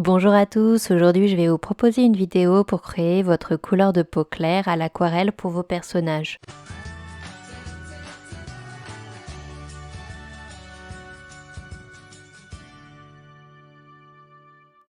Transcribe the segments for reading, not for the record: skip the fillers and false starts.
Bonjour à tous, aujourd'hui je vais vous proposer une vidéo pour créer votre couleur de peau claire à l'aquarelle pour vos personnages.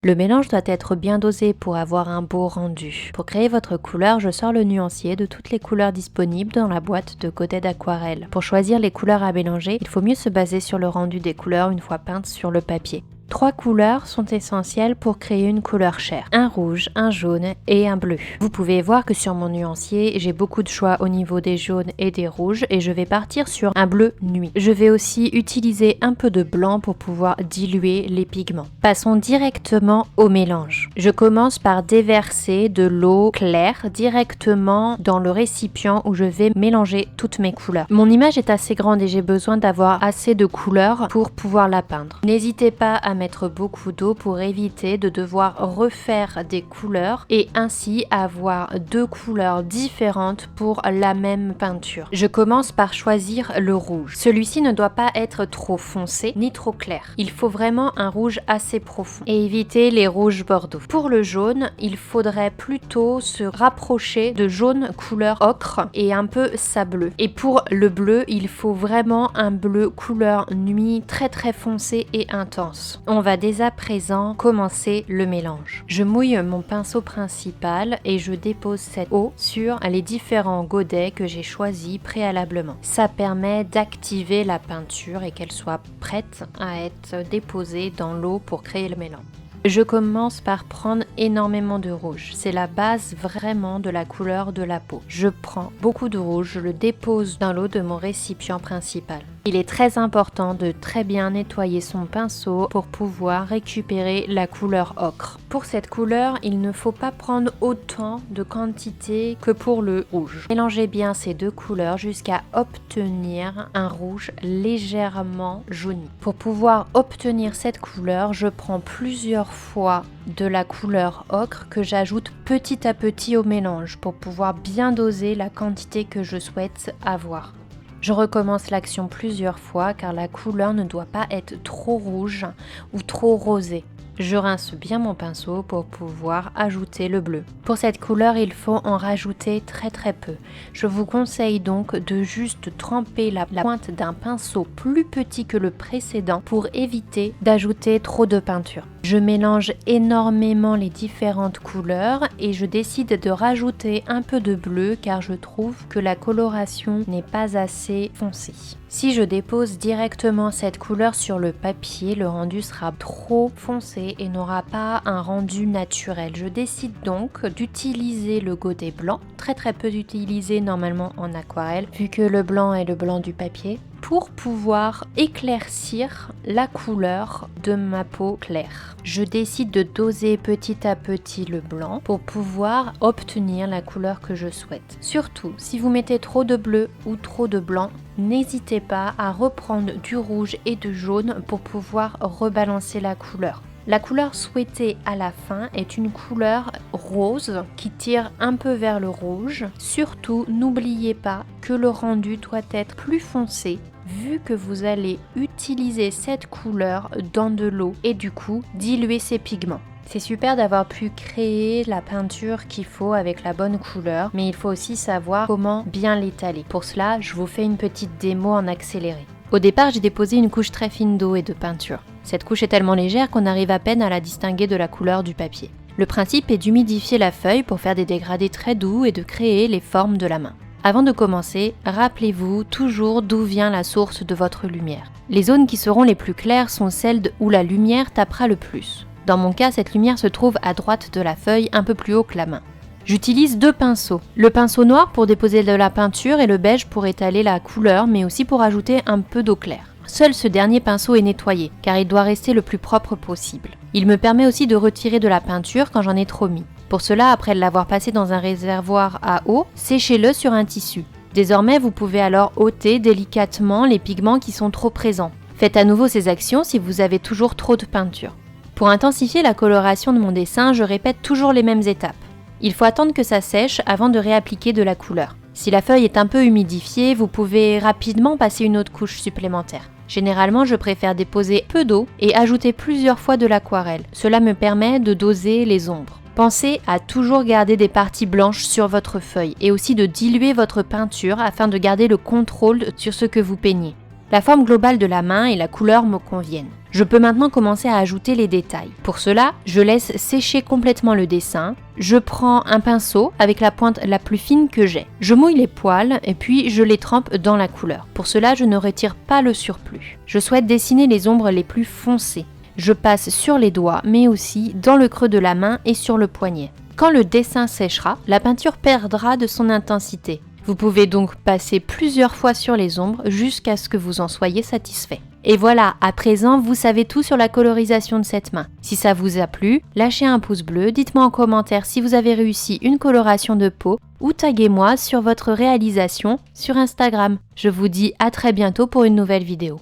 Le mélange doit être bien dosé pour avoir un beau rendu. Pour créer votre couleur, je sors le nuancier de toutes les couleurs disponibles dans la boîte de Goded Aquarelle. Pour choisir les couleurs à mélanger, il faut mieux se baser sur le rendu des couleurs une fois peintes sur le papier. 3 couleurs sont essentielles pour créer une couleur chair. Un rouge, un jaune et un bleu. Vous pouvez voir que sur mon nuancier, j'ai beaucoup de choix au niveau des jaunes et des rouges et je vais partir sur un bleu nuit. Je vais aussi utiliser un peu de blanc pour pouvoir diluer les pigments. Passons directement au mélange. Je commence par déverser de l'eau claire directement dans le récipient où je vais mélanger toutes mes couleurs. Mon image est assez grande et j'ai besoin d'avoir assez de couleurs pour pouvoir la peindre. N'hésitez pas à mettre beaucoup d'eau pour éviter de devoir refaire des couleurs et ainsi avoir 2 couleurs différentes pour la même peinture. Je commence par choisir le rouge. Celui-ci ne doit pas être trop foncé ni trop clair. Il faut vraiment un rouge assez profond et éviter les rouges bordeaux. Pour le jaune, il faudrait plutôt se rapprocher de jaune couleur ocre et un peu sableux. Et pour le bleu, il faut vraiment un bleu couleur nuit très foncé et intense. On va dès à présent commencer le mélange. Je mouille mon pinceau principal et je dépose cette eau sur les différents godets que j'ai choisis préalablement. Ça permet d'activer la peinture et qu'elle soit prête à être déposée dans l'eau pour créer le mélange. Je commence par prendre énormément de rouge. C'est la base vraiment de la couleur de la peau. Je prends beaucoup de rouge, je le dépose dans l'eau de mon récipient principal. Il est très important de très bien nettoyer son pinceau pour pouvoir récupérer la couleur ocre. Pour cette couleur, il ne faut pas prendre autant de quantité que pour le rouge. Mélangez bien ces 2 couleurs jusqu'à obtenir un rouge légèrement jauni. Pour pouvoir obtenir cette couleur, je prends plusieurs fois de la couleur ocre que j'ajoute petit à petit au mélange pour pouvoir bien doser la quantité que je souhaite avoir. Je recommence l'action plusieurs fois car la couleur ne doit pas être trop rouge ou trop rosée. Je rince bien mon pinceau pour pouvoir ajouter le bleu. Pour cette couleur, il faut en rajouter très peu. Je vous conseille donc de juste tremper la pointe d'un pinceau plus petit que le précédent pour éviter d'ajouter trop de peinture. Je mélange énormément les différentes couleurs et je décide de rajouter un peu de bleu car je trouve que la coloration n'est pas assez foncée. Si je dépose directement cette couleur sur le papier, le rendu sera trop foncé et n'aura pas un rendu naturel. Je décide donc d'utiliser le godet blanc, très peu d'utiliser normalement en aquarelle, vu que le blanc est le blanc du papier, pour pouvoir éclaircir la couleur de ma peau claire. Je décide de doser petit à petit le blanc pour pouvoir obtenir la couleur que je souhaite. Surtout, si vous mettez trop de bleu ou trop de blanc, n'hésitez pas à reprendre du rouge et du jaune pour pouvoir rebalancer la couleur. La couleur souhaitée à la fin est une couleur rose qui tire un peu vers le rouge. Surtout, n'oubliez pas que le rendu doit être plus foncé vu que vous allez utiliser cette couleur dans de l'eau et du coup diluer ses pigments. C'est super d'avoir pu créer la peinture qu'il faut avec la bonne couleur, mais il faut aussi savoir comment bien l'étaler. Pour cela, je vous fais une petite démo en accéléré. Au départ, j'ai déposé une couche très fine d'eau et de peinture. Cette couche est tellement légère qu'on arrive à peine à la distinguer de la couleur du papier. Le principe est d'humidifier la feuille pour faire des dégradés très doux et de créer les formes de la main. Avant de commencer, rappelez-vous toujours d'où vient la source de votre lumière. Les zones qui seront les plus claires sont celles où la lumière tapera le plus. Dans mon cas, cette lumière se trouve à droite de la feuille, un peu plus haut que la main. J'utilise 2 pinceaux. Le pinceau noir pour déposer de la peinture et le beige pour étaler la couleur, mais aussi pour ajouter un peu d'eau claire. Seul ce dernier pinceau est nettoyé, car il doit rester le plus propre possible. Il me permet aussi de retirer de la peinture quand j'en ai trop mis. Pour cela, après l'avoir passé dans un réservoir à eau, séchez-le sur un tissu. Désormais, vous pouvez alors ôter délicatement les pigments qui sont trop présents. Faites à nouveau ces actions si vous avez toujours trop de peinture. Pour intensifier la coloration de mon dessin, je répète toujours les mêmes étapes. Il faut attendre que ça sèche avant de réappliquer de la couleur. Si la feuille est un peu humidifiée, vous pouvez rapidement passer une autre couche supplémentaire. Généralement, je préfère déposer peu d'eau et ajouter plusieurs fois de l'aquarelle. Cela me permet de doser les ombres. Pensez à toujours garder des parties blanches sur votre feuille et aussi de diluer votre peinture afin de garder le contrôle sur ce que vous peignez. La forme globale de la main et la couleur me conviennent. Je peux maintenant commencer à ajouter les détails. Pour cela, je laisse sécher complètement le dessin. Je prends un pinceau avec la pointe la plus fine que j'ai. Je mouille les poils et puis je les trempe dans la couleur. Pour cela, je ne retire pas le surplus. Je souhaite dessiner les ombres les plus foncées. Je passe sur les doigts, mais aussi dans le creux de la main et sur le poignet. Quand le dessin séchera, la peinture perdra de son intensité. Vous pouvez donc passer plusieurs fois sur les ombres jusqu'à ce que vous en soyez satisfait. Et voilà, à présent, vous savez tout sur la colorisation de cette main. Si ça vous a plu, lâchez un pouce bleu, dites-moi en commentaire si vous avez réussi une coloration de peau ou taguez-moi sur votre réalisation sur Instagram. Je vous dis à très bientôt pour une nouvelle vidéo.